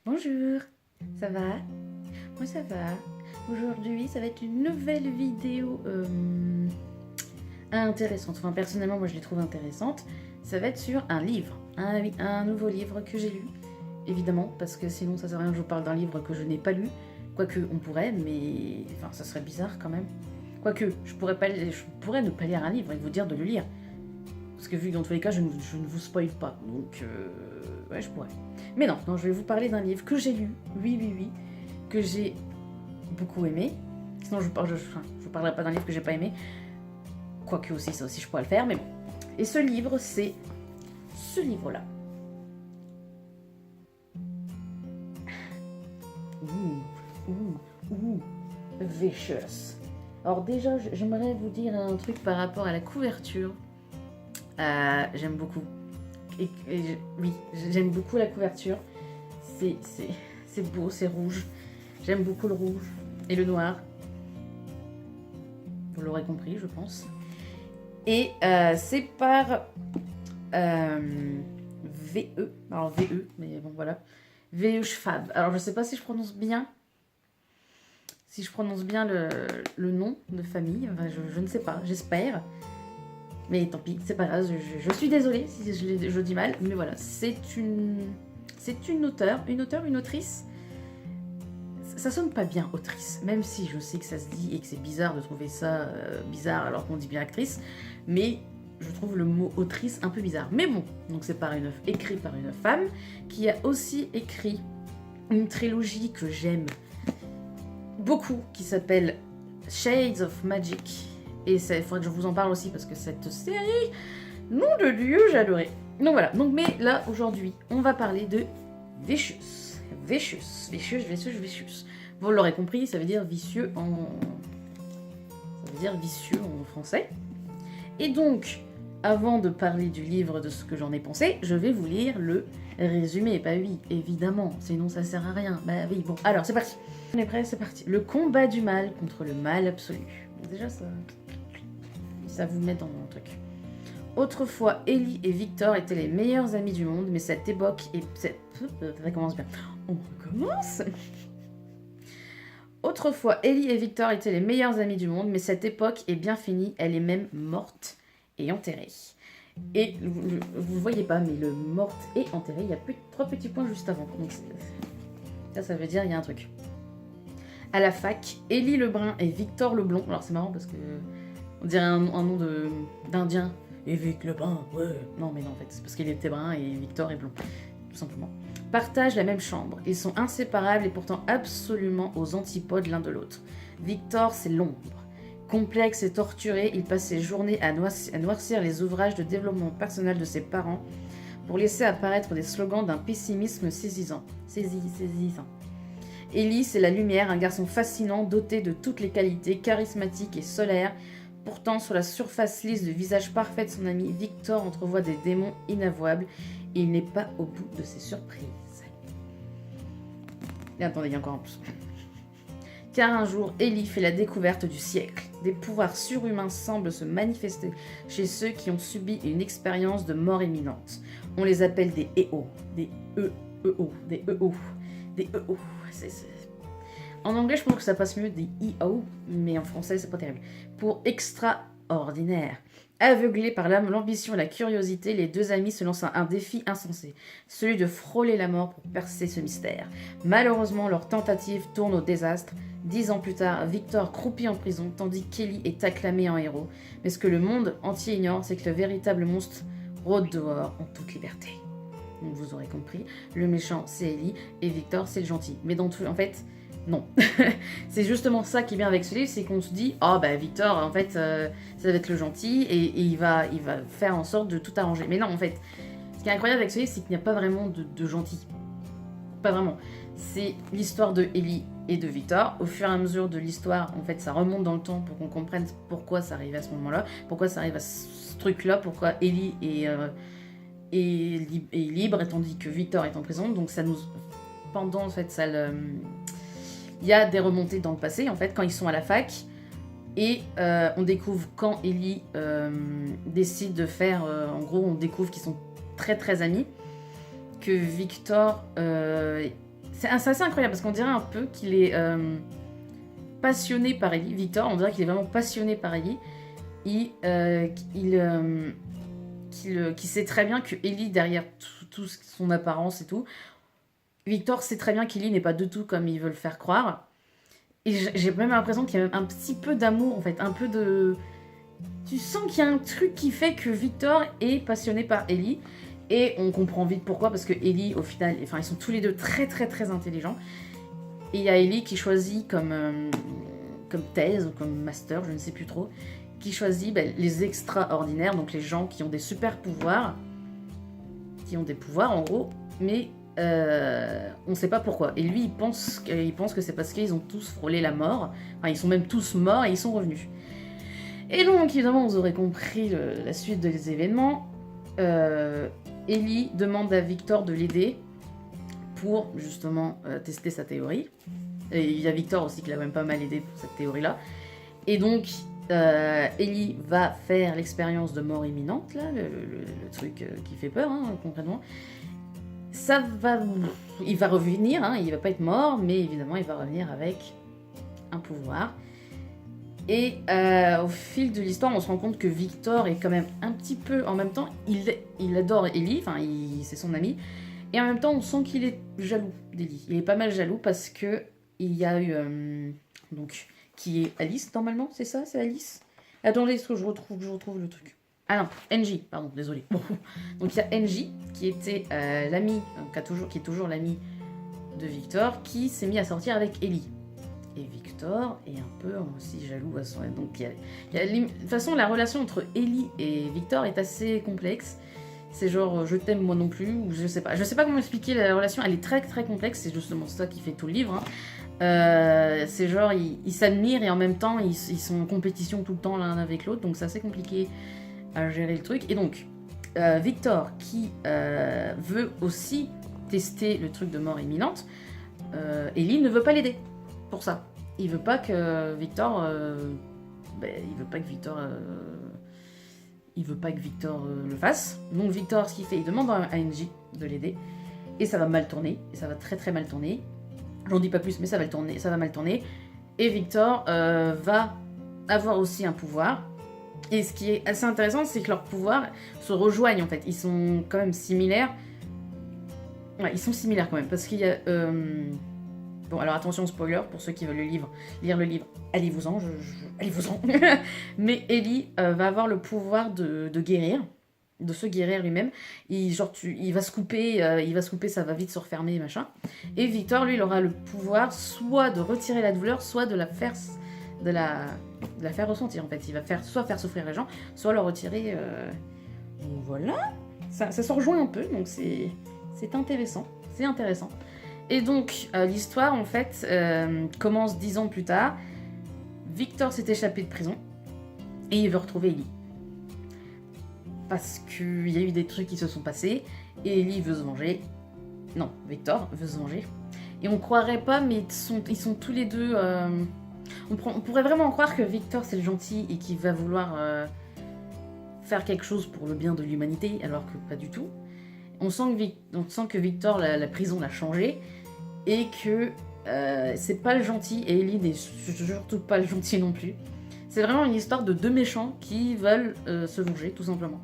Bonjour, ça va? Moi ça va. Aujourd'hui ça va être une nouvelle vidéo intéressante. Enfin personnellement moi je les trouve intéressantes. Ça va être sur un livre, un nouveau livre que j'ai lu. Évidemment parce que sinon ça sert à rien que je vous parle d'un livre que je n'ai pas lu. Quoique on pourrait mais enfin ça serait bizarre quand même. Quoique je pourrais ne pas lire un livre et vous dire de le lire. Parce que vu que dans tous les cas je ne vous spoil pas. Donc ouais je pourrais. Mais non, je vais vous parler d'un livre que j'ai lu, oui, que j'ai beaucoup aimé. Sinon, je parlerai pas d'un livre que j'ai pas aimé. Quoique aussi, ça aussi, je pourrais le faire, mais bon. Et ce livre, c'est ce livre-là. Vicious. Alors déjà, j'aimerais vous dire un truc par rapport à la couverture. J'aime beaucoup. Oui, j'aime beaucoup la couverture. C'est beau, c'est rouge. J'aime beaucoup le rouge et le noir. Vous l'aurez compris, je pense. Et c'est par VE. Alors VE, mais bon voilà. VE Schwab. Alors je sais pas si je prononce bien. Si je prononce bien le nom de famille. Enfin, je ne sais pas, j'espère. Mais tant pis, c'est pas grave, je suis désolée si je dis mal, mais voilà, c'est une auteure, une autrice. Ça sonne pas bien, autrice, même si je sais que ça se dit et que c'est bizarre de trouver ça bizarre alors qu'on dit bien actrice, mais je trouve le mot autrice un peu bizarre. Mais bon, donc c'est écrit par une femme qui a aussi écrit une trilogie que j'aime beaucoup, qui s'appelle Shades of Magic. Et il faudrait que je vous en parle aussi parce que cette série, nom de Dieu, j'ai adoré. Donc voilà, mais là aujourd'hui, on va parler de Vicious. Vicious. Vous l'aurez compris, ça veut dire vicieux en français. Et donc, avant de parler du livre, de ce que j'en ai pensé, je vais vous lire le résumé. Bah oui, évidemment, sinon ça sert à rien. Bah oui, bon, alors c'est parti. On est prêts, c'est parti. Le combat du mal contre le mal absolu. Bon, déjà, ça vous met dans mon truc. Autrefois, Ellie et Victor étaient les meilleurs amis du monde, mais cette époque ça commence bien. On recommence. Autrefois, Ellie et Victor étaient les meilleurs amis du monde, mais cette époque est bien finie, elle est même morte et enterrée. Et vous voyez pas, mais le morte et enterrée, il y a 3 petits points juste avant. Donc ça veut dire il y a un truc. À la fac, Ellie le brun et Victor le blond. Alors c'est marrant parce que on dirait un nom d'Indien. Et Vic le brun, ouais. Non mais non en fait, c'est parce qu'il était brun et Victor est blond, tout simplement. Partagent la même chambre. Ils sont inséparables et pourtant absolument aux antipodes l'un de l'autre. Victor, c'est l'ombre. Complexe et torturé, il passe ses journées à noircir les ouvrages de développement personnel de ses parents pour laisser apparaître des slogans d'un pessimisme saisissant. Ellie, c'est la lumière, un garçon fascinant, doté de toutes les qualités, charismatique et solaire. Pourtant, sur la surface lisse du visage parfait de son ami, Victor entrevoit des démons inavouables. Il n'est pas au bout de ses surprises. Et attendez, il y a encore un plus. Car un jour, Ellie fait la découverte du siècle. Des pouvoirs surhumains semblent se manifester chez ceux qui ont subi une expérience de mort imminente. On les appelle des EO, des EO. En anglais, je pense que ça passe mieux des EO, mais en français, c'est pas terrible. Pour extraordinaire. Aveuglés par l'ambition et la curiosité, les deux amis se lancent un défi insensé, celui de frôler la mort pour percer ce mystère. Malheureusement, leur tentative tourne au désastre. 10 ans plus tard, Victor croupit en prison, tandis qu'Ellie est acclamé en héros. Mais ce que le monde entier ignore, c'est que le véritable monstre rôde dehors en toute liberté. Donc vous aurez compris, le méchant c'est Ellie et Victor c'est le gentil. Mais dans tout, en fait, non. C'est justement ça qui est bien avec ce livre, c'est qu'on se dit, oh bah Victor, en fait, ça va être le gentil et il va faire en sorte de tout arranger. Mais non, en fait, ce qui est incroyable avec ce livre, c'est qu'il n'y a pas vraiment de gentil. Pas vraiment. C'est l'histoire de Ellie et de Victor. Au fur et à mesure de l'histoire, en fait, ça remonte dans le temps pour qu'on comprenne pourquoi ça arrive à ce moment-là, pourquoi ça arrive à ce truc-là, pourquoi Ellie est libre, tandis que Victor est en prison. Donc ça nous... Pendant, en fait, ça le... Il y a des remontées dans le passé, en fait, quand ils sont à la fac. Et on découvre quand Ellie décide de faire... en gros, on découvre qu'ils sont très très amis. Que Victor C'est assez incroyable parce qu'on dirait un peu qu'il est passionné par Ellie. Victor, on dirait qu'il est vraiment passionné par Ellie. Et qu'il sait très bien que Ellie, derrière tout son apparence et tout, Victor sait très bien qu'Ellie n'est pas du tout comme ils veulent faire croire. Et j'ai même l'impression qu'il y a un petit peu d'amour, en fait, un peu de... Tu sens qu'il y a un truc qui fait que Victor est passionné par Ellie. Et on comprend vite pourquoi, parce que Ellie, au final, enfin, ils sont tous les deux très très très intelligents. Et il y a Ellie qui choisit comme thèse ou comme master, je ne sais plus trop, qui choisit les extraordinaires, donc les gens qui ont des super pouvoirs, qui ont des pouvoirs en gros, mais on ne sait pas pourquoi. Et lui, il pense que c'est parce qu'ils ont tous frôlé la mort, enfin ils sont même tous morts et ils sont revenus. Et donc, évidemment, vous aurez compris la suite des événements. Ellie demande à Victor de l'aider pour justement tester sa théorie. Et il y a Victor aussi qui l'a même pas mal aidé pour cette théorie-là. Et donc, Ellie va faire l'expérience de mort imminente, là, le truc qui fait peur, hein, concrètement. Il va revenir, hein, il va pas être mort, mais évidemment, il va revenir avec un pouvoir. Et au fil de l'histoire, on se rend compte que Victor est quand même un petit peu... En même temps, il adore Ellie, enfin, c'est son ami. Et en même temps, on sent qu'il est jaloux d'Ellie. Il est pas mal jaloux parce que il y a eu... donc, qui est Alice, normalement, c'est ça? C'est Alice? Attendez, est-ce que je retrouve le truc? Ah non, NJ, pardon, désolé. Donc, il y a NJ, qui était l'ami, qui est toujours l'ami de Victor, qui s'est mis à sortir avec Ellie. Et Victor est un peu aussi jaloux à son... Donc, de toute façon, la relation entre Ellie et Victor est assez complexe. C'est genre, je t'aime moi non plus, ou je sais pas. Je sais pas comment expliquer la relation, elle est très très complexe, c'est justement ça qui fait tout le livre. Hein. C'est genre, ils s'admirent et en même temps, ils sont en compétition tout le temps l'un avec l'autre, donc c'est assez compliqué à gérer le truc. Et donc, Victor, qui veut aussi tester le truc de mort imminente, Ellie ne veut pas l'aider pour ça. Il veut pas que Victor... il veut pas que Victor le fasse. Donc Victor, ce qu'il fait, il demande à NJ de l'aider. Et ça va mal tourner. Et ça va très très mal tourner. J'en dis pas plus, mais ça va mal tourner. Et Victor va avoir aussi un pouvoir. Et ce qui est assez intéressant, c'est que leurs pouvoirs se rejoignent en fait. Ils sont quand même similaires. Ouais, ils sont similaires quand même. Parce qu'il y a... Bon, alors attention, spoiler, pour ceux qui veulent lire le livre, allez-vous-en, allez-vous-en. Mais Ellie va avoir le pouvoir de guérir, de se guérir lui-même. Il va se couper, ça va vite se refermer, machin. Et Victor, lui, il aura le pouvoir soit de retirer la douleur, soit de la faire ressentir, en fait. Il va soit faire souffrir les gens, soit leur retirer... Donc voilà, ça se rejoint un peu, donc c'est intéressant, c'est intéressant. Et donc, l'histoire, en fait, commence 10 ans plus tard. Victor s'est échappé de prison et il veut retrouver Ellie. Parce qu'il y a eu des trucs qui se sont passés et Ellie veut se venger. Non, Victor veut se venger. Et on croirait pas, mais ils sont tous les deux... On pourrait vraiment croire que Victor, c'est le gentil et qu'il va vouloir faire quelque chose pour le bien de l'humanité, alors que pas du tout. On sent que Victor, la prison l'a changé, et que c'est pas le gentil, et Ellie n'est surtout pas le gentil non plus. C'est vraiment une histoire de deux méchants qui veulent se venger, tout simplement.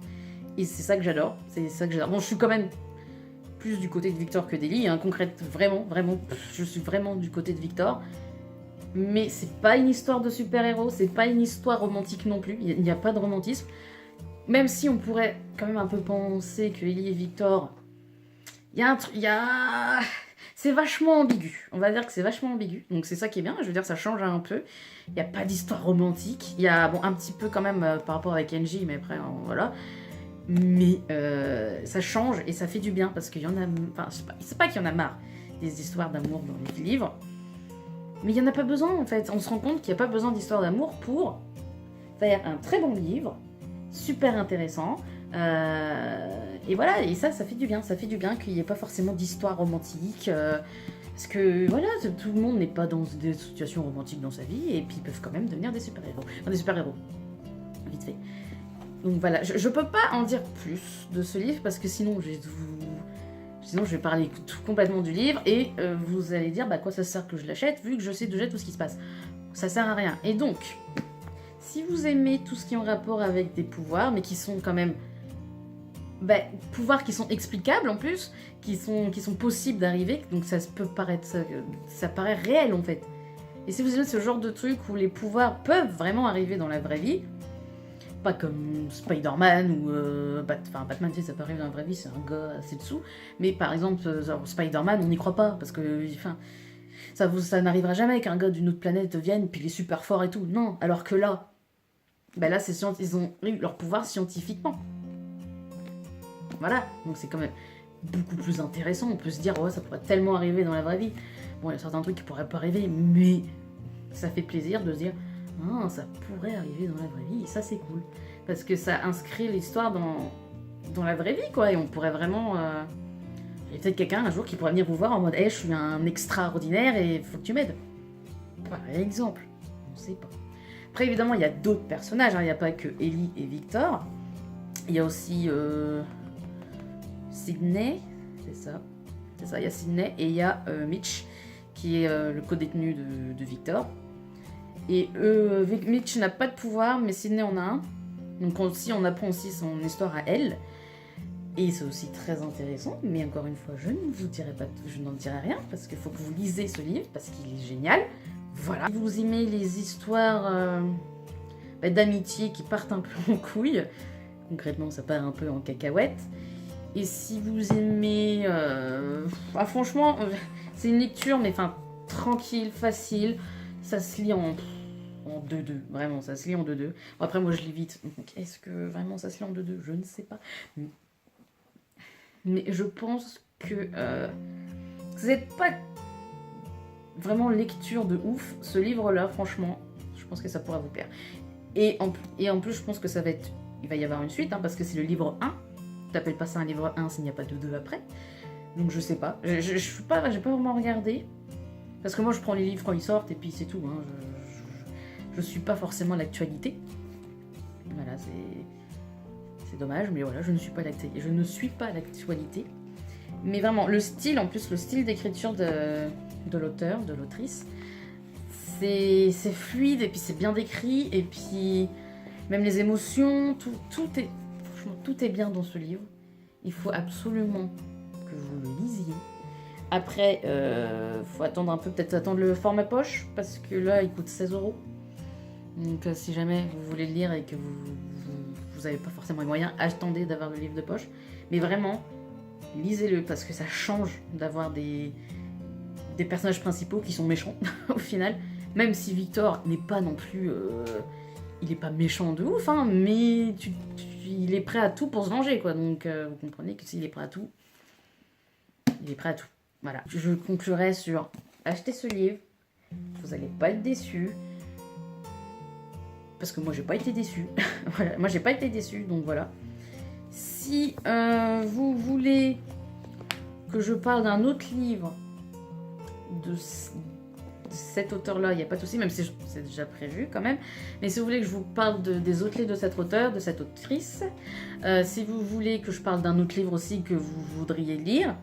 Et c'est ça que j'adore, Bon, je suis quand même plus du côté de Victor que d'Ellie, hein, concrètement, vraiment, je suis vraiment du côté de Victor. Mais c'est pas une histoire de super-héros, c'est pas une histoire romantique non plus, il n'y a pas de romantisme. Même si on pourrait quand même un peu penser que Ellie et Victor... C'est vachement ambigu. On va dire que c'est vachement ambigu. Donc c'est ça qui est bien. Je veux dire, ça change un peu. Il n'y a pas d'histoire romantique. Il y a un petit peu quand même par rapport avec NJ, mais après, voilà. Mais ça change et ça fait du bien parce qu'il y en a... Enfin, c'est pas qu'il y en a marre des histoires d'amour dans les livres. Mais il n'y en a pas besoin, en fait. On se rend compte qu'il n'y a pas besoin d'histoire d'amour pour faire un très bon livre, super intéressant. Et voilà, et ça fait du bien. Ça fait du bien qu'il n'y ait pas forcément d'histoire romantique. Parce que, voilà, tout le monde n'est pas dans des situations romantiques dans sa vie. Et puis, ils peuvent quand même devenir des super-héros. Enfin, des super-héros. Vite fait. Donc voilà, je peux pas en dire plus de ce livre parce que sinon je Sinon, je vais parler complètement du livre et vous allez dire, bah quoi ça sert que je l'achète vu que je sais déjà tout ce qui se passe. Ça sert à rien. Et donc, si vous aimez tout ce qui est en rapport avec des pouvoirs, mais qui sont quand même... pouvoirs qui sont explicables en plus, qui sont possibles d'arriver, donc ça peut paraître... Ça paraît réel en fait. Et si vous aimez ce genre de truc où les pouvoirs peuvent vraiment arriver dans la vraie vie, pas comme Spider-Man ou... Batman, tu sais, ça peut arriver dans la vraie vie, c'est un gars assez dessous, mais par exemple, Spider-Man, on n'y croit pas, parce que... ça n'arrivera jamais qu'un gars d'une autre planète vienne, puis il est super fort et tout. Non, alors que là... là, ils ont eu leur pouvoir scientifiquement. Voilà, donc c'est quand même beaucoup plus intéressant. On peut se dire, ouais, ça pourrait tellement arriver dans la vraie vie. Bon, il y a certains trucs qui pourraient pas arriver, mais ça fait plaisir de se dire, ah, ça pourrait arriver dans la vraie vie, et ça c'est cool. Parce que ça inscrit l'histoire dans la vraie vie, quoi, et on pourrait vraiment... Il y a peut-être quelqu'un un jour qui pourrait venir vous voir en mode, hey, je suis un extraordinaire et faut que tu m'aides. Par exemple, on sait pas. Après, évidemment, il y a d'autres personnages, hein. Il n'y a pas que Ellie et Victor. Il y a aussi Sydney, c'est ça, il y a Sydney et il y a Mitch, qui est le co-détenu de Victor. Et Mitch n'a pas de pouvoir, mais Sydney en a un. Donc aussi, on apprend aussi son histoire à elle. Et c'est aussi très intéressant, mais encore une fois, je n'en dirai rien, parce qu'il faut que vous lisez ce livre, parce qu'il est génial. Voilà. Si vous aimez les histoires d'amitié qui partent un peu en couille, concrètement ça part un peu en cacahuète, et si vous aimez... franchement, c'est une lecture, mais tranquille, facile, ça se lit en 2-2, vraiment, ça se lit en 2-2. Bon, après, moi je lis vite, donc est-ce que vraiment ça se lit en 2-2 ? Je ne sais pas. Mais je pense que vous n'êtes pas vraiment lecture de ouf, ce livre-là, franchement, je pense que ça pourra vous plaire. Et en plus, je pense que il va y avoir une suite, hein, parce que c'est le livre 1. T'appelles pas ça un livre 1 s'il n'y a pas de 2 après. Donc je sais pas. J'ai pas vraiment regardé. Parce que moi, je prends les livres quand ils sortent et puis c'est tout. Hein. Je suis pas forcément l'actualité. Voilà, c'est dommage, mais voilà, je ne suis pas l'actualité. Mais vraiment, le style d'écriture de l'auteur, de l'autrice, c'est fluide et puis c'est bien décrit et puis même les émotions, tout est bien dans ce livre. Il faut absolument que vous le lisiez. Après, faut attendre un peu, peut-être attendre le format poche parce que là, il coûte 16€. Donc si jamais vous voulez le lire et que vous n'avez pas forcément les moyens, attendez d'avoir le livre de poche. Mais vraiment, lisez-le parce que ça change d'avoir des personnages principaux qui sont méchants au final. Même si Victor n'est pas non plus... il est pas méchant de ouf, hein, mais il est prêt à tout pour se venger, quoi. Donc vous comprenez que s'il est prêt à tout, il est prêt à tout. Voilà. Je conclurai sur achetez ce livre, vous n'allez pas être déçus. Parce que moi j'ai pas été déçue. Voilà, moi j'ai pas été déçue, donc voilà. Si vous voulez que je parle d'un autre livre de cet auteur-là, il n'y a pas de souci, même si c'est déjà prévu quand même. Mais si vous voulez que je vous parle des autres livres de cet auteur, de cette autrice, si vous voulez que je parle d'un autre livre aussi que vous voudriez lire,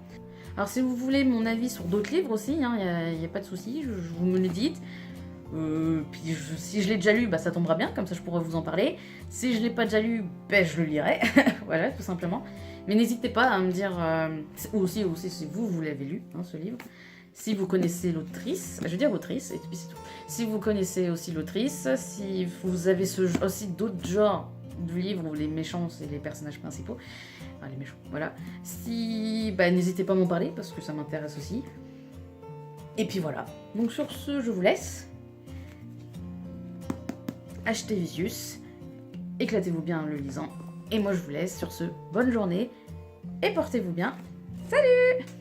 alors si vous voulez mon avis sur d'autres livres aussi, il n'y a pas de souci, vous me le dites. Puis si je l'ai déjà lu, bah ça tombera bien, comme ça je pourrai vous en parler. Si je l'ai pas déjà lu, je le lirai. Voilà, tout simplement. Mais n'hésitez pas à me dire, ou aussi si vous l'avez lu, hein, ce livre. Si vous connaissez l'autrice, je veux dire l'autrice, et puis c'est tout. Si vous connaissez aussi l'autrice, si vous avez aussi d'autres genres de livres où les méchants c'est les personnages principaux, enfin les méchants, voilà. Si, n'hésitez pas à m'en parler parce que ça m'intéresse aussi. Et puis voilà. Donc sur ce, je vous laisse. Achetez Vicious, éclatez-vous bien en le lisant. Et moi je vous laisse sur ce, bonne journée et portez-vous bien. Salut!